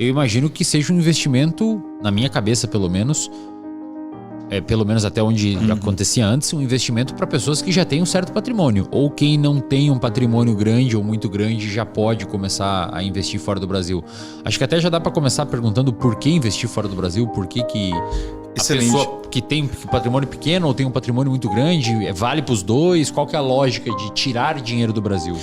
eu imagino que seja um investimento, na minha cabeça pelo menos até onde acontecia antes, um investimento para pessoas que já têm um certo patrimônio. Ou quem não tem um patrimônio grande ou muito grande já pode começar a investir fora do Brasil. Acho que até já dá para começar perguntando por que investir fora do Brasil, por que a pessoa que tem patrimônio pequeno ou tem um patrimônio muito grande, vale para os dois? Qual que é a lógica de tirar dinheiro do Brasil?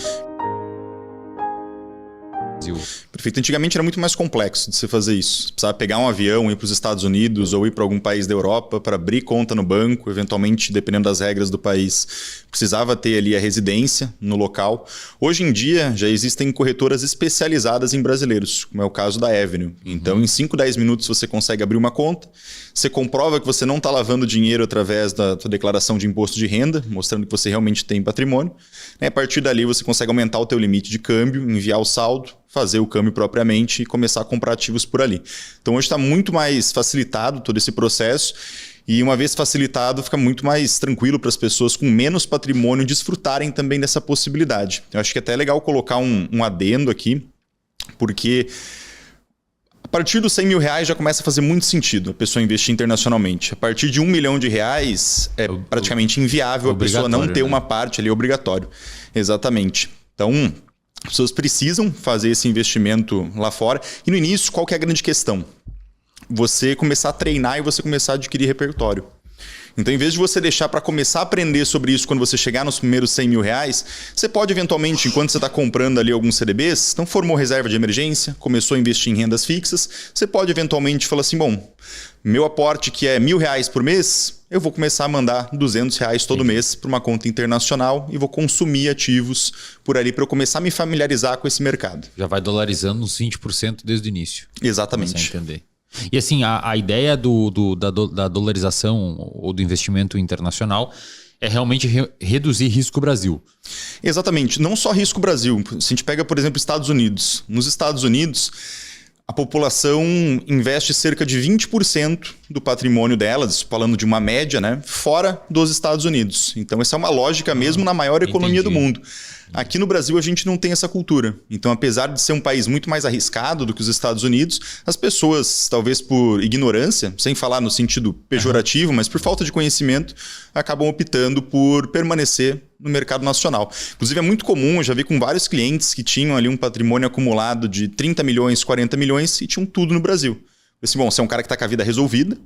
Perfeito. Antigamente era muito mais complexo de você fazer isso. Você precisava pegar um avião, ir para os Estados Unidos ou ir para algum país da Europa para abrir conta no banco, eventualmente, dependendo das regras do país, precisava ter ali a residência no local. Hoje em dia, já existem corretoras especializadas em brasileiros, como é o caso da Avenue. Então, em 5, 10 minutos você consegue abrir uma conta, você comprova que você não está lavando dinheiro através da sua declaração de imposto de renda, mostrando que você realmente tem patrimônio. A partir dali, você consegue aumentar o teu limite de câmbio, enviar o saldo, fazer o câmbio propriamente e começar a comprar ativos por ali. Então hoje está muito mais facilitado todo esse processo e uma vez facilitado fica muito mais tranquilo para as pessoas com menos patrimônio desfrutarem também dessa possibilidade. Eu acho que até é legal colocar um adendo aqui, porque a partir dos 100 mil reais já começa a fazer muito sentido a pessoa investir internacionalmente. A partir de 1 milhão de reais é praticamente inviável a pessoa não ter uma parte ali obrigatório. Exatamente. Então, as pessoas precisam fazer esse investimento lá fora. E no início, qual que é a grande questão? Você começar a treinar e você começar a adquirir repertório. Então, em vez de você deixar para começar a aprender sobre isso quando você chegar nos primeiros 100 mil reais, você pode eventualmente, enquanto você está comprando ali alguns CDBs, então formou reserva de emergência, começou a investir em rendas fixas, você pode eventualmente falar assim, bom, meu aporte que é R$1.000 por mês, eu vou começar a mandar R$200 todo mês para uma conta internacional e vou consumir ativos por ali para eu começar a me familiarizar com esse mercado. Já vai dolarizando uns 20% desde o início. Exatamente. Começar a entender. E assim, a ideia da dolarização ou do investimento internacional é realmente reduzir risco Brasil. Exatamente. Não só risco Brasil. Se a gente pega, por exemplo, Estados Unidos. Nos Estados Unidos, a população investe cerca de 20% do patrimônio delas, falando de uma média, né, fora dos Estados Unidos. Então, essa é uma lógica mesmo na maior economia do mundo. Aqui no Brasil a gente não tem essa cultura. Então, apesar de ser um país muito mais arriscado do que os Estados Unidos, as pessoas, talvez por ignorância, sem falar no sentido pejorativo, mas por falta de conhecimento, acabam optando por permanecer no mercado nacional. Inclusive é muito comum, eu já vi com vários clientes que tinham ali um patrimônio acumulado de 30 milhões, 40 milhões e tinham tudo no Brasil. Assim, bom, você é um cara que está com a vida resolvida,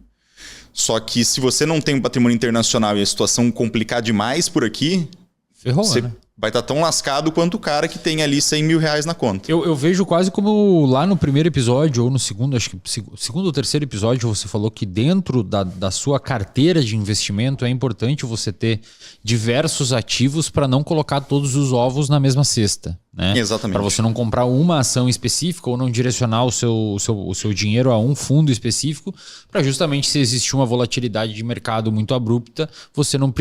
só que se você não tem um patrimônio internacional e a situação complicar demais por aqui, ferrou, você né? vai estar tão lascado quanto o cara que tem ali 100 mil reais na conta. Eu vejo quase como lá no primeiro episódio, ou no segundo, acho que segundo ou terceiro episódio, você falou que dentro da sua carteira de investimento é importante você ter diversos ativos para não colocar todos os ovos na mesma cesta. Né? Exatamente. Para você não comprar uma ação específica ou não direcionar o seu dinheiro a um fundo específico, para justamente se existir uma volatilidade de mercado muito abrupta, você não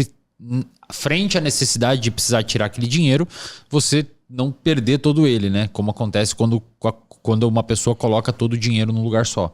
frente à necessidade de precisar tirar aquele dinheiro, você não perder todo ele, né? Como acontece quando uma pessoa coloca todo o dinheiro num lugar só.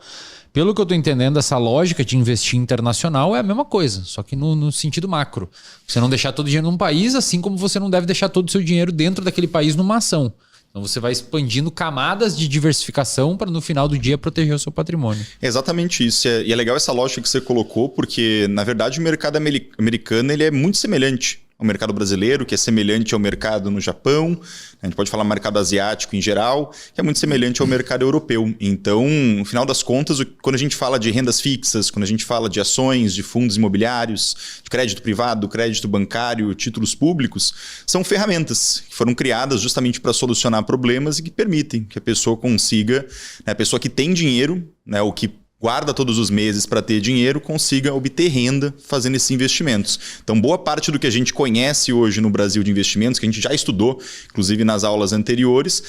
Pelo que eu estou entendendo, essa lógica de investir internacional é a mesma coisa, só que no sentido macro. Você não deixar todo o dinheiro num país, assim como você não deve deixar todo o seu dinheiro dentro daquele país numa ação. Então você vai expandindo camadas de diversificação para no final do dia proteger o seu patrimônio. Exatamente isso. E é legal essa lógica que você colocou, porque na verdade o mercado americano ele é muito semelhante ao mercado brasileiro, que é semelhante ao mercado no Japão, a gente pode falar mercado asiático em geral, que é muito semelhante ao mercado europeu. Então, no final das contas, quando a gente fala de rendas fixas, quando a gente fala de ações, de fundos imobiliários, de crédito privado, crédito bancário, títulos públicos, são ferramentas que foram criadas justamente para solucionar problemas e que permitem que a pessoa consiga, né, a pessoa que tem dinheiro, né, o que guarda todos os meses para ter dinheiro, consiga obter renda fazendo esses investimentos. Então, boa parte do que a gente conhece hoje no Brasil de investimentos, que a gente já estudou, inclusive nas aulas anteriores,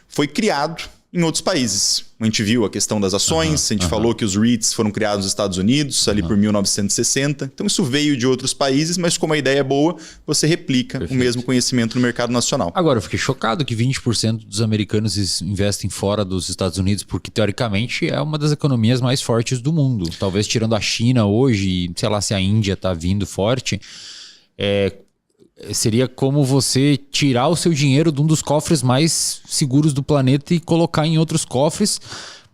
foi criado em outros países. A gente viu a questão das ações, a gente falou que os REITs foram criados nos Estados Unidos, ali por 1960. Então, isso veio de outros países, mas como a ideia é boa, você replica o mesmo conhecimento no mercado nacional. Agora, eu fiquei chocado que 20% dos americanos investem fora dos Estados Unidos, porque, teoricamente, é uma das economias mais fortes do mundo. Talvez tirando a China hoje, sei lá se a Índia está vindo forte, seria como você tirar o seu dinheiro de um dos cofres mais seguros do planeta e colocar em outros cofres,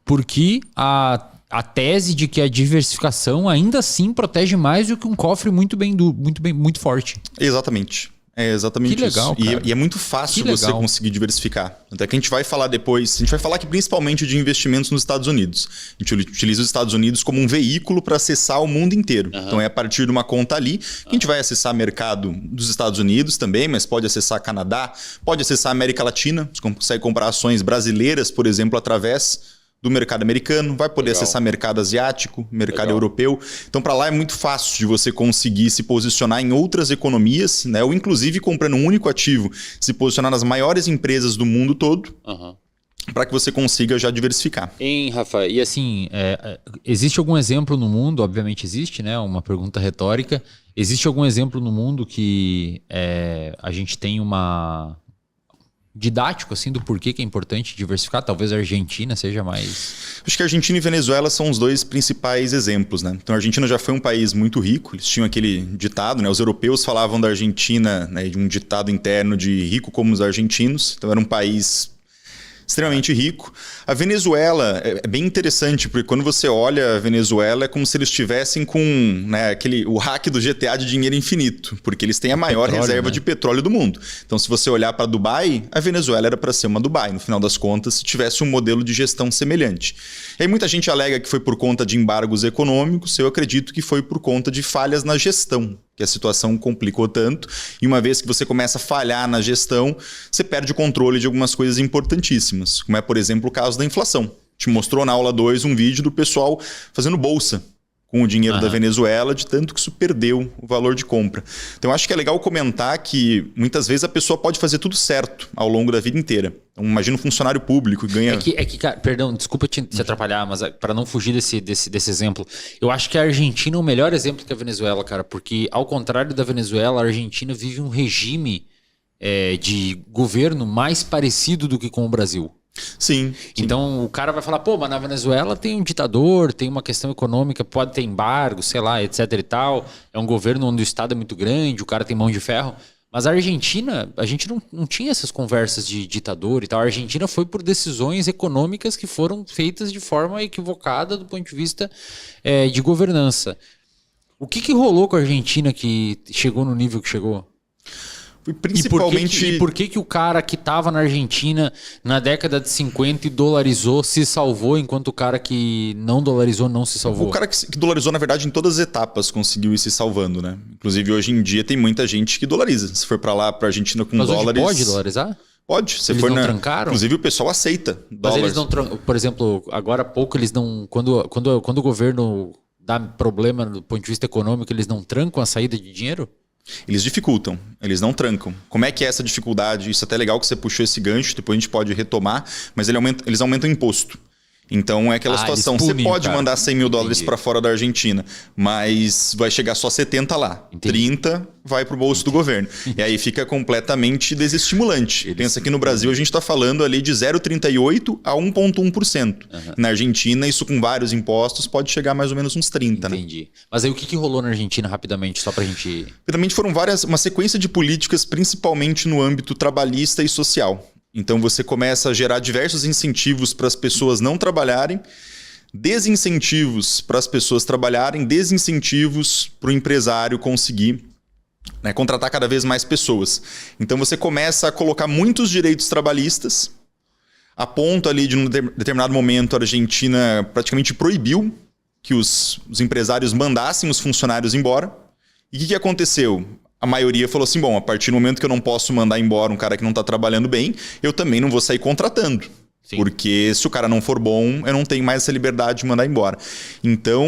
porque a tese de que a diversificação ainda assim protege mais do que um cofre muito forte. Exatamente. É exatamente que legal, isso. Cara. E é muito fácil você conseguir diversificar. Até que a gente vai falar depois. A gente vai falar aqui principalmente de investimentos nos Estados Unidos. A gente utiliza os Estados Unidos como um veículo para acessar o mundo inteiro. Uhum. Então é a partir de uma conta ali que a gente vai acessar mercado dos Estados Unidos também, mas pode acessar Canadá, pode acessar América Latina. Você consegue comprar ações brasileiras, por exemplo, através do mercado americano, vai poder acessar mercado asiático, mercado europeu. Então, para lá é muito fácil de você conseguir se posicionar em outras economias, né? Ou inclusive comprando um único ativo, se posicionar nas maiores empresas do mundo todo, para que você consiga já diversificar. Hein, Rafa? E assim, existe algum exemplo no mundo, obviamente existe, né? Uma pergunta retórica. Existe algum exemplo no mundo que a gente tem uma didático assim do porquê que é importante diversificar? Talvez a Argentina seja mais... Acho que a Argentina e Venezuela são os dois principais exemplos, né? Então a Argentina já foi um país muito rico, eles tinham aquele ditado, né? Os europeus falavam da Argentina, né, de um ditado interno de rico como os argentinos, então era um país extremamente rico. A Venezuela é bem interessante, porque quando você olha a Venezuela é como se eles estivessem com, né, o hack do GTA de dinheiro infinito, porque eles têm a maior reserva de petróleo do mundo. Então, se você olhar para Dubai, a Venezuela era para ser uma Dubai, no final das contas, se tivesse um modelo de gestão semelhante. E aí muita gente alega que foi por conta de embargos econômicos, eu acredito que foi por conta de falhas na gestão, que a situação complicou tanto, e uma vez que você começa a falhar na gestão, você perde o controle de algumas coisas importantíssimas, como é, por exemplo, o caso da inflação. Te mostrou na aula 2 um vídeo do pessoal fazendo bolsa com o dinheiro da Venezuela, de tanto que isso perdeu o valor de compra. Então, eu acho que é legal comentar que muitas vezes a pessoa pode fazer tudo certo ao longo da vida inteira. Então, imagina um funcionário público que ganha... Cara, perdão, desculpa te atrapalhar, mas para não fugir desse exemplo, eu acho que a Argentina é o melhor exemplo que a Venezuela, cara, porque ao contrário da Venezuela, a Argentina vive um regime de governo mais parecido do que com o Brasil. Sim. Então o cara vai falar, pô, mas na Venezuela tem um ditador, tem uma questão econômica, pode ter embargo, sei lá, etc e tal. É um governo onde o Estado é muito grande, o cara tem mão de ferro. Mas a Argentina, a gente não tinha essas conversas de ditador e tal. A Argentina foi por decisões econômicas que foram feitas de forma equivocada do ponto de vista de governança. O que rolou com a Argentina que chegou no nível que chegou? Principalmente... E por que o cara que estava na Argentina na década de 50 e dolarizou se salvou, enquanto o cara que não dolarizou não se salvou? O cara que dolarizou, na verdade, em todas as etapas conseguiu ir se salvando, né? Inclusive, hoje em dia tem muita gente que dolariza. Se for para lá, para a Argentina com dólares... Mas pode dolarizar? Pode. Eles não trancaram? Inclusive, o pessoal aceita dólares. Mas eles não... Por exemplo, agora há pouco eles não... Quando o governo dá problema do ponto de vista econômico, eles não trancam a saída de dinheiro? Eles dificultam, eles não trancam. Como é que é essa dificuldade? Isso é até legal que você puxou esse gancho, depois a gente pode retomar, mas eles aumentam o imposto. Então é aquela situação, você pode mandar 100 mil dólares para fora da Argentina, mas vai chegar só 70 lá. 30 vai para o bolso do governo. E aí fica completamente desestimulante. Pensa que no Brasil a gente está falando ali de 0,38% a 1,1%. Na Argentina, isso com vários impostos pode chegar a mais ou menos uns 30%. Entendi. Né? Mas aí o que rolou na Argentina rapidamente, só para a gente... Rapidamente foram uma sequência de políticas, principalmente no âmbito trabalhista e social. Então você começa a gerar diversos incentivos para as pessoas não trabalharem, desincentivos para as pessoas trabalharem, desincentivos para o empresário conseguir, né, contratar cada vez mais pessoas. Então você começa a colocar muitos direitos trabalhistas, a ponto ali de um determinado momento a Argentina praticamente proibiu que os empresários mandassem os funcionários embora. E o que aconteceu? A maioria falou assim, bom, a partir do momento que eu não posso mandar embora um cara que não está trabalhando bem, eu também não vou sair contratando. Sim. Porque se o cara não for bom, eu não tenho mais essa liberdade de mandar embora. Então,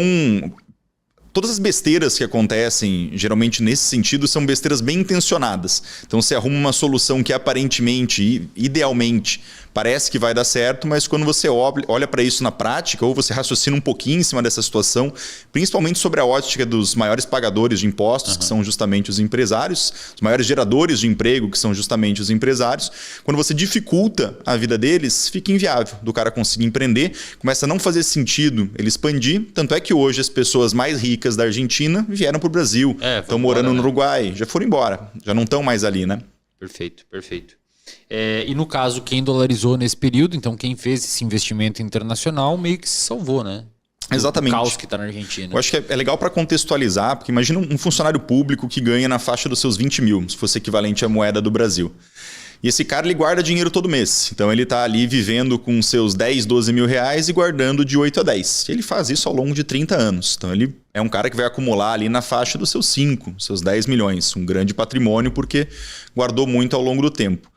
todas as besteiras que acontecem, geralmente nesse sentido, são besteiras bem intencionadas. Então, você arruma uma solução que aparentemente, idealmente, parece que vai dar certo, mas quando você olha para isso na prática, ou você raciocina um pouquinho em cima dessa situação, principalmente sobre a ótica dos maiores pagadores de impostos, que são justamente os empresários, os maiores geradores de emprego, que são justamente os empresários, quando você dificulta a vida deles, fica inviável do cara conseguir empreender, começa a não fazer sentido ele expandir, tanto é que hoje as pessoas mais ricas da Argentina vieram para o Brasil, estão morando no Uruguai, já foram embora, já não estão mais ali, né? Perfeito, perfeito. E no caso, quem dolarizou nesse período, então quem fez esse investimento internacional meio que se salvou, né? Exatamente. O caos que está na Argentina. Eu acho que é legal para contextualizar, porque imagina um funcionário público que ganha na faixa dos seus 20 mil, se fosse equivalente à moeda do Brasil. E esse cara, ele guarda dinheiro todo mês. Então ele está ali vivendo com seus 10, 12 mil reais e guardando de 8 a 10. Ele faz isso ao longo de 30 anos. Então ele é um cara que vai acumular ali na faixa dos seus 5, seus 10 milhões. Um grande patrimônio porque guardou muito ao longo do tempo.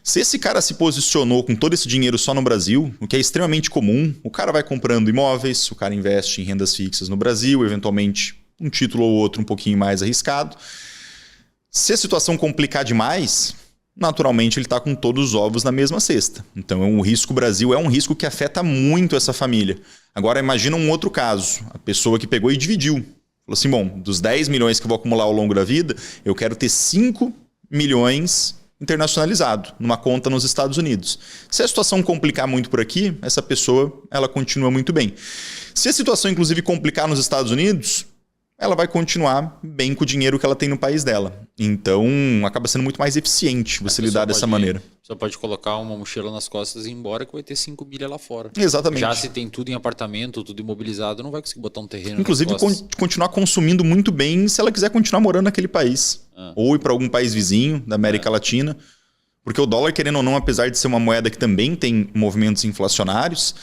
Se esse cara se posicionou com todo esse dinheiro só no Brasil, o que é extremamente comum, o cara vai comprando imóveis, o cara investe em rendas fixas no Brasil, eventualmente um título ou outro um pouquinho mais arriscado. Se a situação complicar demais, naturalmente ele está com todos os ovos na mesma cesta. Então o risco Brasil é um risco que afeta muito essa família. Agora imagina um outro caso, a pessoa que pegou e dividiu. Falou assim, bom, dos 10 milhões que eu vou acumular ao longo da vida, eu quero ter 5 milhões internacionalizado, numa conta nos Estados Unidos. Se a situação complicar muito por aqui, essa pessoa ela continua muito bem. Se a situação, inclusive, complicar nos Estados Unidos, ela vai continuar bem com o dinheiro que ela tem no país dela. Então, acaba sendo muito mais eficiente você lidar dessa maneira. Só pode colocar uma mochila nas costas e ir embora que vai ter 5 milhas lá fora. Exatamente. Já se tem tudo em apartamento, tudo imobilizado, não vai conseguir botar um terreno inclusive, nas costas. continuar consumindo muito bem se ela quiser continuar morando naquele país. Ou ir para algum país vizinho da América Latina. Porque o dólar, querendo ou não, apesar de ser uma moeda que também tem movimentos inflacionários,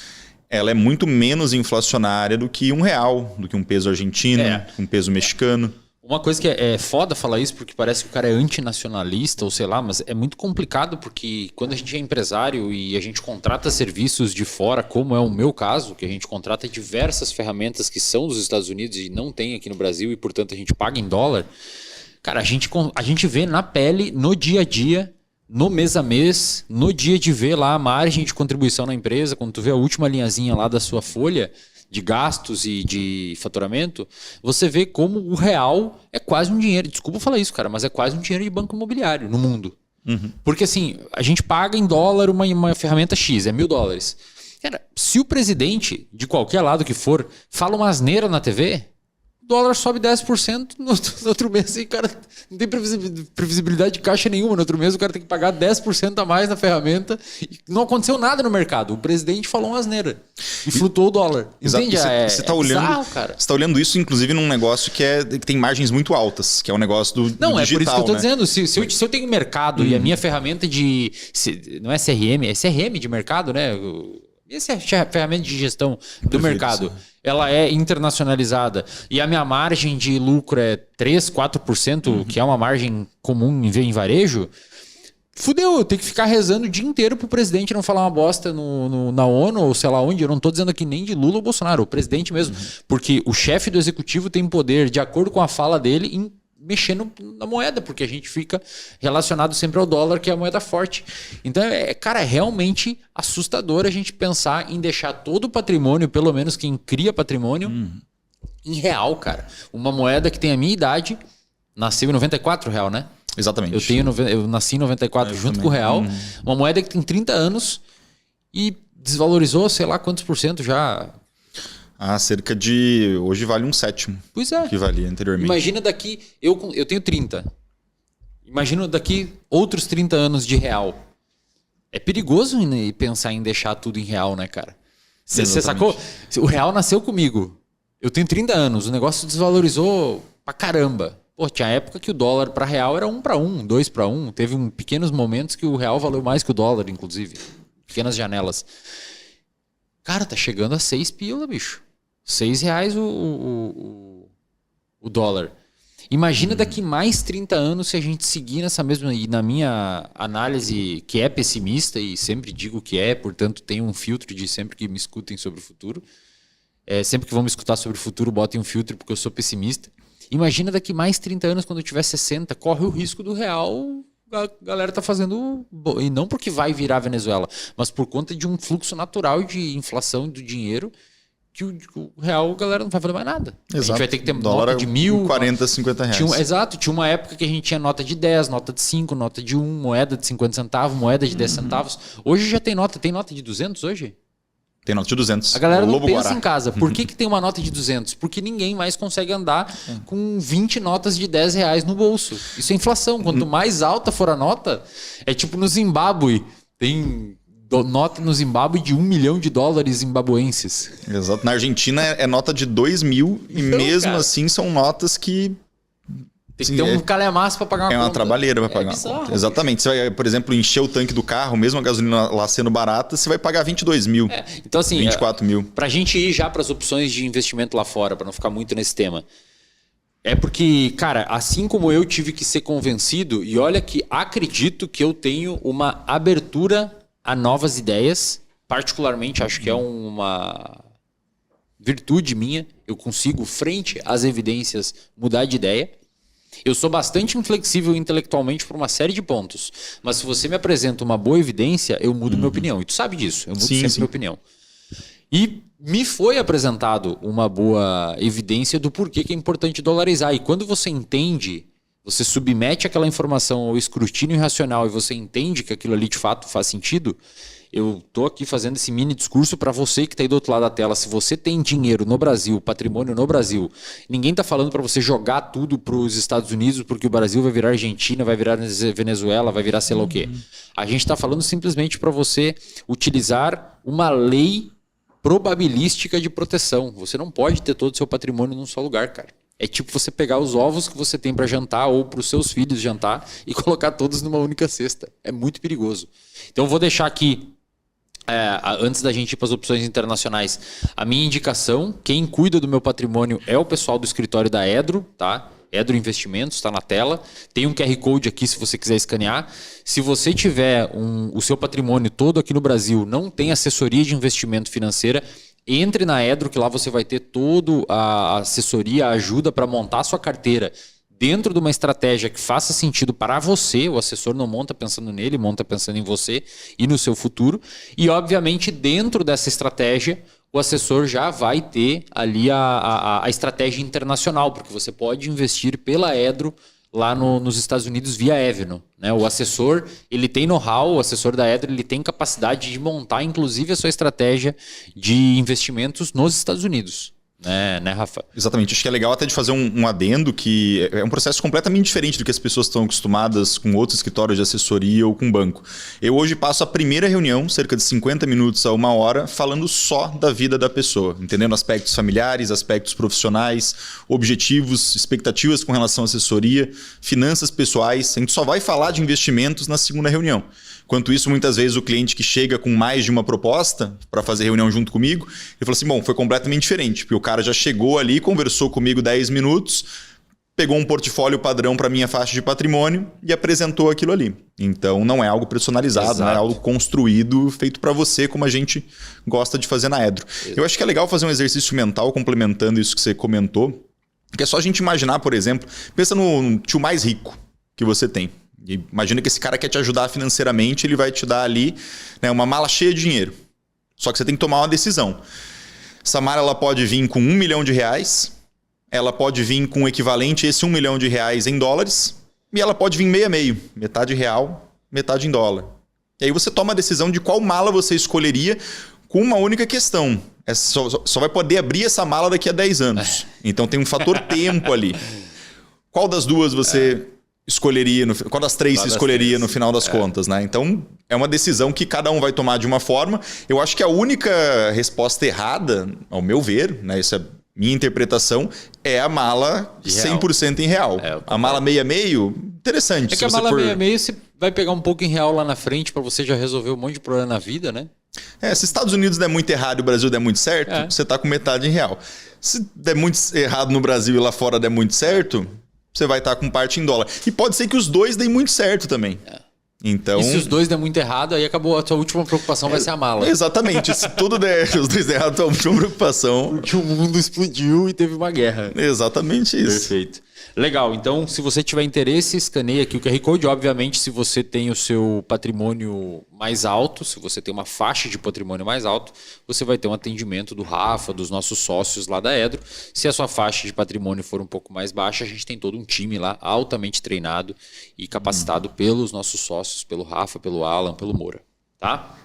ela é muito menos inflacionária do que um real, do que um peso argentino, um peso mexicano. Uma coisa que é foda falar isso, porque parece que o cara é antinacionalista, ou sei lá, mas é muito complicado, porque quando a gente é empresário e a gente contrata serviços de fora, como é o meu caso, que a gente contrata diversas ferramentas que são dos Estados Unidos e não tem aqui no Brasil, e portanto a gente paga em dólar, cara, a gente vê na pele, no dia a dia, no mês a mês, no dia de ver lá a margem de contribuição na empresa, quando tu vê a última linhazinha lá da sua folha de gastos e de faturamento, você vê como o real é quase um dinheiro. Desculpa falar isso, cara, mas é quase um dinheiro de banco imobiliário no mundo. Porque assim, a gente paga em dólar uma ferramenta X, é $1.000. Cara, se o presidente, de qualquer lado que for, fala uma asneira na TV, o dólar sobe 10% no outro mês e o cara não tem previsibilidade de caixa nenhuma. No outro mês o cara tem que pagar 10% a mais na ferramenta e não aconteceu nada no mercado. O presidente falou uma asneira e flutuou o dólar. Entende? Você está olhando, bizarro, cara. Você tá olhando isso, inclusive, num negócio que tem margens muito altas, que é o negócio do digital. Não, é por isso que eu estou né? dizendo. Se eu tenho mercado e a minha ferramenta de... não é CRM, é CRM de mercado, né? Essa é a ferramenta de gestão do mercado. Ela é internacionalizada e a minha margem de lucro é 3, 4%, que é uma margem comum em varejo. Fudeu, eu tenho que ficar rezando o dia inteiro pro presidente não falar uma bosta na ONU ou sei lá onde. Eu não tô dizendo aqui nem de Lula ou Bolsonaro, o presidente mesmo. Porque o chefe do executivo tem poder, de acordo com a fala dele, em mexendo na moeda, porque a gente fica relacionado sempre ao dólar, que é a moeda forte. Então, cara, é realmente assustador a gente pensar em deixar todo o patrimônio, pelo menos quem cria patrimônio, em real, cara. Uma moeda que tem a minha idade, nasceu em 94, real, né? Exatamente. Eu nasci em 94 junto também. Com o real. Uma moeda que tem 30 anos e desvalorizou, sei lá quantos por cento já... cerca de... Hoje vale 1/7. Pois é. Que valia anteriormente. Imagina daqui... Eu tenho 30. Imagina daqui outros 30 anos de real. É perigoso pensar em deixar tudo em real, né, cara? Você sacou? O real nasceu comigo. Eu tenho 30 anos. O negócio desvalorizou pra caramba. Pô, tinha época que o dólar para real era 1/1, 2/1. Teve pequenos momentos que o real valeu mais que o dólar, inclusive. Pequenas janelas. Cara, tá chegando a 6 pila, bicho. R$6 o dólar. Imagina daqui mais 30 anos se a gente seguir nessa mesma... E na minha análise, que é pessimista, e sempre digo que é, portanto tem um filtro de sempre que me escutem sobre o futuro. Sempre que vão me escutar sobre o futuro, botem um filtro porque eu sou pessimista. Imagina daqui mais 30 anos, quando eu tiver 60, corre o risco do real... A galera tá fazendo... E não porque vai virar Venezuela, mas por conta de um fluxo natural de inflação do dinheiro, que o real, a galera não vai fazer mais nada. Exato. A gente vai ter que ter dólar nota de 1.000... 40, 50 reais. Exato. Tinha uma época que a gente tinha nota de 10, nota de 5, nota de 1, moeda de 50 centavos, moeda de 10 centavos. Hoje já tem nota. Tem nota de 200 hoje? Tem nota de 200. A galera não Lobo pensa Guará. em casa. Por que tem uma nota de 200? Porque ninguém mais consegue andar com 20 notas de 10 reais no bolso. Isso é inflação. Quanto mais alta for a nota, é tipo no Zimbábue. Tem nota no Zimbábue de $1 milhão zimbabuenses. Exato. Na Argentina é nota de 2 mil e Então, mesmo cara, assim são notas que... tem que ter um calhamaço para pagar uma É uma conta. trabalheira para pagar bizarro, uma conta. bicho. Exatamente. Você vai, por exemplo, encher o tanque do carro, mesmo a gasolina lá sendo barata, você vai pagar 22 mil, Então, assim, 24 mil. Pra gente ir já para as opções de investimento lá fora, para não ficar muito nesse tema. É porque, cara, assim como eu tive que ser convencido, e olha que acredito que eu tenho uma abertura a novas ideias, particularmente acho que é uma virtude minha, eu consigo, frente às evidências, mudar de ideia. Eu sou bastante inflexível intelectualmente por uma série de pontos, mas se você me apresenta uma boa evidência, eu mudo minha opinião. E tu sabe disso, eu mudo sempre minha opinião. E me foi apresentado uma boa evidência do porquê que é importante dolarizar. E quando você entende, você submete aquela informação ao escrutínio racional e você entende que aquilo ali de fato faz sentido, eu tô aqui fazendo esse mini discurso para você que está aí do outro lado da tela. Se você tem dinheiro no Brasil, patrimônio no Brasil, ninguém está falando para você jogar tudo para os Estados Unidos porque o Brasil vai virar Argentina, vai virar Venezuela, vai virar sei lá o quê. A gente está falando simplesmente para você utilizar uma lei probabilística de proteção. Você não pode ter todo o seu patrimônio num só lugar, cara. É tipo você pegar os ovos que você tem para jantar ou para os seus filhos jantar e colocar todos numa única cesta. É muito perigoso. Então eu vou deixar aqui, antes da gente ir para as opções internacionais, a minha indicação. Quem cuida do meu patrimônio é o pessoal do escritório da Edro, tá? Edro Investimentos, está na tela. Tem um QR Code aqui se você quiser escanear. Se você tiver o seu patrimônio todo aqui no Brasil, não tem assessoria de investimento financeira, entre na Edro, que lá você vai ter toda a assessoria, a ajuda para montar a sua carteira dentro de uma estratégia que faça sentido para você. O assessor não monta pensando nele, monta pensando em você e no seu futuro. E, obviamente, dentro dessa estratégia, o assessor já vai ter ali a estratégia internacional, porque você pode investir pela Edro lá nos Estados Unidos via Eveno, né? O assessor, ele tem know-how, o assessor da Edro, ele tem capacidade de montar, inclusive, a sua estratégia de investimentos nos Estados Unidos. Né, Rafa? Exatamente. Acho que é legal até de fazer um adendo que é um processo completamente diferente do que as pessoas estão acostumadas com outros escritórios de assessoria ou com banco. Eu hoje passo a primeira reunião, cerca de 50 minutos a 1 hora, falando só da vida da pessoa, entendendo aspectos familiares, aspectos profissionais, objetivos, expectativas com relação à assessoria, finanças pessoais. A gente só vai falar de investimentos na segunda reunião. Enquanto isso, muitas vezes o cliente que chega com mais de uma proposta para fazer reunião junto comigo, ele fala assim, bom, foi completamente diferente, porque o cara já chegou ali, conversou comigo 10 minutos, pegou um portfólio padrão para minha faixa de patrimônio e apresentou aquilo ali. Então não é algo personalizado, Exato. não é algo construído, feito para você, como a gente gosta de fazer na Edro. Eu acho que é legal fazer um exercício mental complementando isso que você comentou, que é só a gente imaginar, por exemplo, pensa no tio mais rico que você tem. E imagina que esse cara quer te ajudar financeiramente, ele vai te dar ali, né, uma mala cheia de dinheiro. Só que você tem que tomar uma decisão. Essa mala ela pode vir com R$1 milhão, ela pode vir com o equivalente a esse R$1 milhão em dólares, e ela pode vir meio a meio, metade real, metade em dólar. E aí você toma a decisão de qual mala você escolheria com uma única questão. Só vai poder abrir essa mala daqui a 10 anos. Então tem um fator tempo ali. Qual das duas você escolheria, qual das três você escolheria no final das contas, né? Então, é uma decisão que cada um vai tomar de uma forma. Eu acho que a única resposta errada, ao meu ver, né, essa é minha interpretação, é a mala 100% em real. A mala meio a meio, interessante. É que a mala meio a meio você vai pegar um pouco em real lá na frente para você já resolver um monte de problema na vida, né? Se Estados Unidos der muito errado e o Brasil der muito certo, você tá com metade em real. Se der muito errado no Brasil e lá fora der muito certo, você vai estar com parte em dólar. E pode ser que os dois deem muito certo também. Então, e se os dois der muito errado, aí acabou, a sua última preocupação vai ser a mala. Exatamente. Se tudo der os dois der errado, a última preocupação... Porque o mundo explodiu e teve uma guerra. Exatamente isso. Perfeito. Legal, então se você tiver interesse, escaneie aqui o QR Code. Obviamente, se você tem o seu patrimônio mais alto, se você tem uma faixa de patrimônio mais alto, você vai ter um atendimento do Rafa, dos nossos sócios lá da Edro. Se a sua faixa de patrimônio for um pouco mais baixa, a gente tem todo um time lá altamente treinado e capacitado pelos nossos sócios, pelo Rafa, pelo Alan, pelo Moura. Tá?